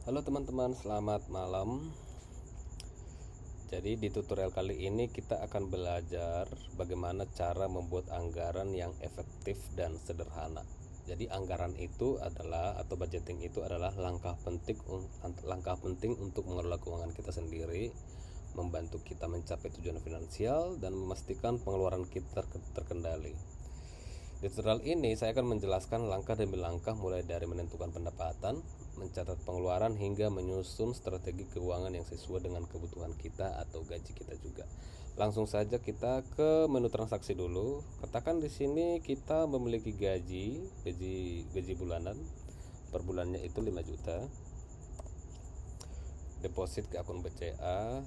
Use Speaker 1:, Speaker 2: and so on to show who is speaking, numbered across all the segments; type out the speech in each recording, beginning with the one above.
Speaker 1: Halo teman-teman, selamat malam. Jadi di tutorial kali ini kita akan belajar bagaimana cara membuat anggaran yang efektif dan sederhana. Jadi anggaran itu adalah atau budgeting itu adalah langkah penting untuk mengelola keuangan kita sendiri, membantu kita mencapai tujuan finansial dan memastikan pengeluaran kita terkendali. Di tutorial ini saya akan menjelaskan langkah demi langkah mulai dari menentukan pendapatan, mencatat pengeluaran hingga menyusun strategi keuangan yang sesuai dengan kebutuhan kita atau gaji kita juga. Langsung saja kita ke menu transaksi dulu. Katakan di sini kita memiliki gaji bulanan. Per bulannya itu 5 juta. Deposit ke akun BCA,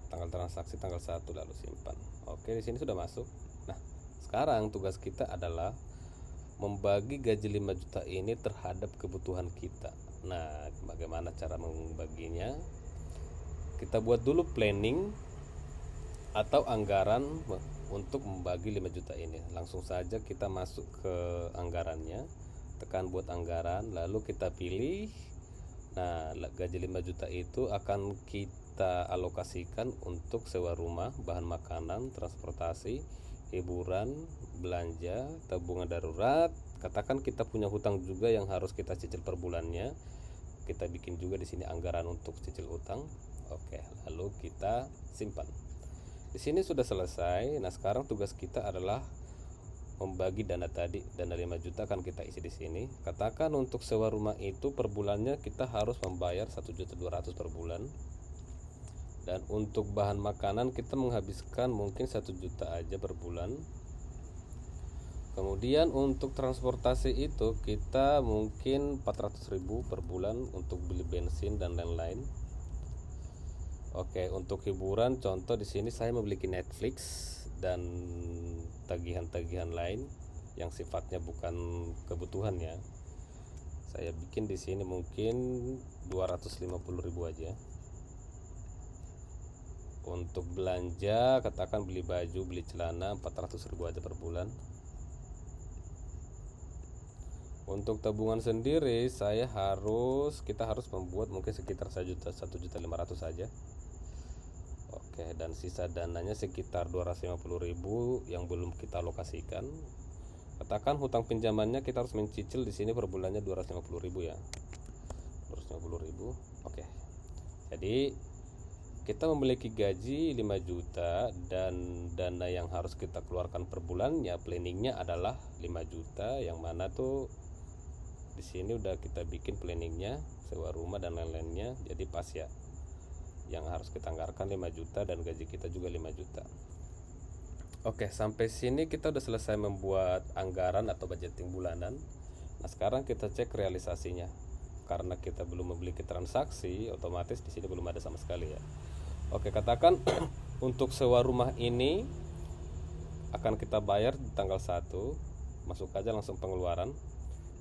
Speaker 1: tanggal transaksi tanggal 1 lalu simpan. Oke, di sini sudah masuk. Nah, sekarang tugas kita adalah membagi gaji 5 juta ini terhadap kebutuhan kita. Nah, bagaimana cara membaginya? Kita buat dulu planning atau anggaran untuk membagi 5 juta ini. Langsung saja kita masuk ke anggarannya, tekan buat anggaran, lalu kita pilih. Nah, gaji 5 juta itu akan kita alokasikan untuk sewa rumah, bahan makanan, transportasi, hiburan, belanja, tabungan darurat. Katakan kita punya hutang juga yang harus kita cicil per bulannya. Kita bikin juga di sini anggaran untuk cicil utang. Oke, lalu kita simpan. Di sini sudah selesai. Nah, sekarang tugas kita adalah membagi dana tadi. Dana 5 juta akan kita isi di sini. Katakan untuk sewa rumah itu per bulannya kita harus membayar 1.200.000 per bulan. Dan untuk bahan makanan kita menghabiskan mungkin 1 juta aja per bulan. Kemudian untuk transportasi itu kita mungkin 400.000 per bulan untuk beli bensin dan lain-lain. Oke, untuk hiburan contoh di sini saya memiliki Netflix dan tagihan-tagihan lain yang sifatnya bukan kebutuhan ya. Saya bikin di sini mungkin 250.000 aja. Untuk belanja katakan beli baju, beli celana 400.000 aja per bulan. Untuk tabungan sendiri kita harus membuat mungkin sekitar 1.500.000 saja. Oke, dan sisa dananya sekitar 250.000 yang belum kita alokasikan. Katakan hutang pinjamannya kita harus mencicil di sini per bulannya 250.000 ya. 250.000. Oke. Jadi kita memiliki gaji 5 juta dan dana yang harus kita keluarkan per bulannya, planningnya adalah 5 juta, yang mana tuh di sini udah kita bikin planningnya, sewa rumah dan lain-lainnya, jadi pas ya. Yang harus kita anggarkan 5 juta dan gaji kita juga 5 juta. Oke, sampai sini kita udah selesai membuat anggaran atau budgeting bulanan. Nah, sekarang kita cek realisasinya. Karena kita belum memiliki transaksi, otomatis di sini belum ada sama sekali ya. Oke, katakan untuk sewa rumah ini akan kita bayar di tanggal 1. Masuk aja langsung pengeluaran.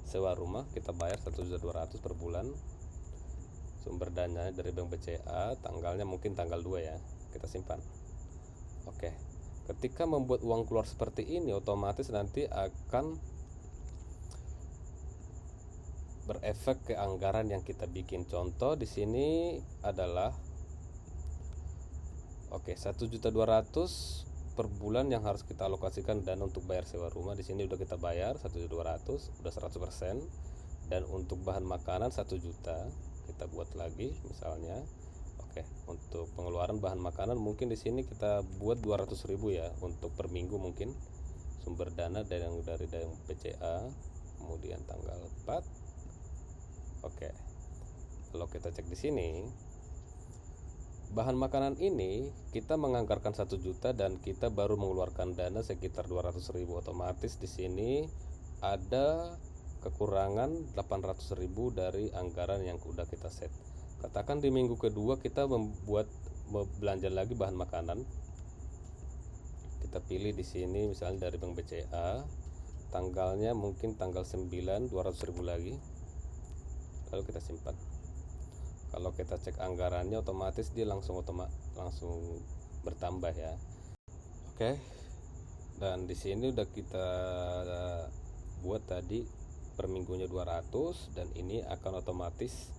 Speaker 1: Sewa rumah kita bayar 1.200.000 per bulan. Sumber dananya dari Bank BCA, tanggalnya mungkin tanggal 2 ya. Kita simpan. Oke. Ketika membuat uang keluar seperti ini, otomatis nanti akan berefek ke anggaran yang kita bikin. Contoh di sini adalah 1.200.000 per bulan yang harus kita alokasikan dan untuk bayar sewa rumah. Di sini udah kita bayar 1.200.000, udah 100%. Dan untuk bahan makanan 1 juta kita buat lagi misalnya. Oke, untuk pengeluaran bahan makanan mungkin di sini kita buat 200.000 ya untuk per minggu mungkin. Sumber dana dari BCA, kemudian tanggal 4. Oke. Kalau kita cek di sini, bahan makanan ini kita menganggarkan 1 juta dan kita baru mengeluarkan dana sekitar 200.000. Otomatis di sini ada kekurangan 800.000 dari anggaran yang udah kita set. Katakan di minggu kedua kita belanja lagi bahan makanan. Kita pilih di sini misalnya dari Bank BCA, tanggalnya mungkin tanggal 9, 200.000 lagi. Lalu kita simpan. Kalau kita cek anggarannya otomatis dia langsung bertambah ya. Oke. Dan di sini udah kita buat tadi per minggunya 200 dan ini akan otomatis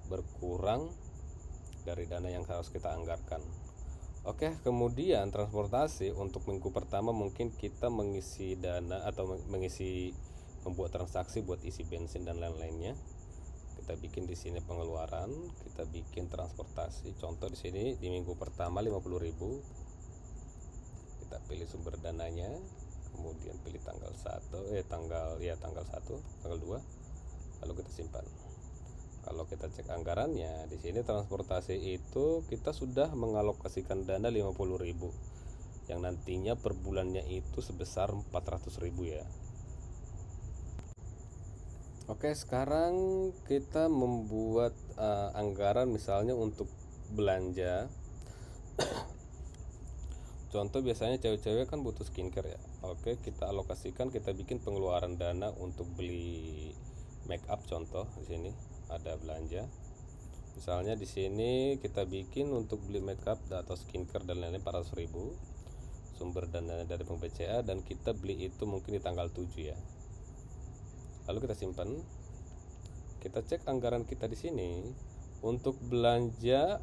Speaker 1: berkurang dari dana yang harus kita anggarkan. Oke, kemudian transportasi untuk minggu pertama mungkin kita mengisi dana atau membuat transaksi buat isi bensin dan lain-lainnya. Kita bikin di sini pengeluaran, kita bikin transportasi. Contoh di sini di minggu pertama 50.000. Kita pilih sumber dananya, kemudian pilih tanggal 1, tanggal 2, lalu kita simpan. Kalau kita cek anggarannya, di sini transportasi itu kita sudah mengalokasikan dana 50.000 yang nantinya per bulannya itu sebesar 400.000 ya. Oke, sekarang kita membuat anggaran misalnya untuk belanja. Contoh biasanya cewek-cewek kan butuh skincare ya. Oke, kita alokasikan, kita bikin pengeluaran dana untuk beli make up. Contoh di sini ada belanja. Misalnya di sini kita bikin untuk beli make up atau skincare dan lain-lain 400.000. Sumber dana dari Bank BCA dan kita beli itu mungkin di tanggal 7 ya. Lalu kita simpan. Kita cek anggaran kita di sini. Untuk belanja,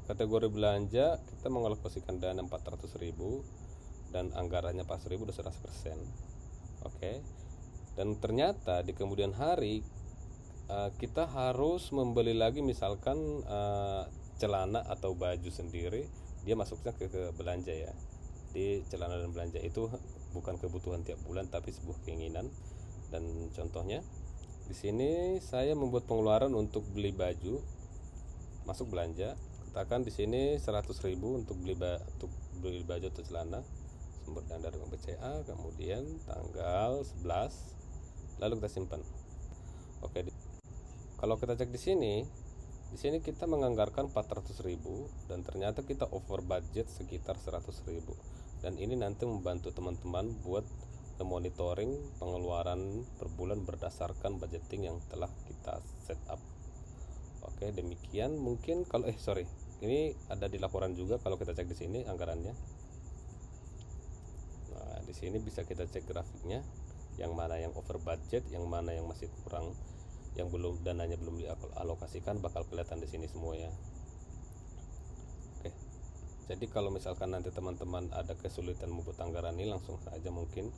Speaker 1: kategori belanja kita mengalokasikan dana 400.000 dan anggarannya 400.000 udah 100%. Oke. Dan ternyata di kemudian hari kita harus membeli lagi misalkan celana atau baju sendiri, dia masuknya ke belanja ya. Di celana dan belanja itu bukan kebutuhan tiap bulan tapi sebuah keinginan. Dan contohnya di sini saya membuat pengeluaran untuk beli baju, masuk belanja, katakan di sini 100.000 untuk beli baju atau celana, sumber dana dari Bank BCA, kemudian tanggal 11, lalu kita simpan. Oke, kalau kita cek di sini kita menganggarkan 400.000 dan ternyata kita over budget sekitar 100.000. Dan ini nanti membantu teman-teman buat monitoring pengeluaran per bulan berdasarkan budgeting yang telah kita set up. Oke, demikian mungkin kalau ini ada di laporan juga kalau kita cek di sini anggarannya. Nah, di sini bisa kita cek grafiknya, yang mana yang over budget, yang mana yang masih kurang, yang belum dananya belum dialokasikan bakal kelihatan di sini semua ya. Oke. Jadi kalau misalkan nanti teman-teman ada kesulitan membuat anggaran ini, langsung saja mungkin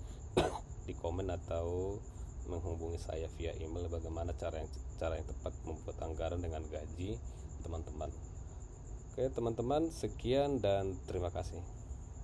Speaker 1: di komen atau menghubungi saya via email bagaimana cara yang tepat membuat anggaran dengan gaji teman-teman. Oke teman-teman, sekian dan terima kasih.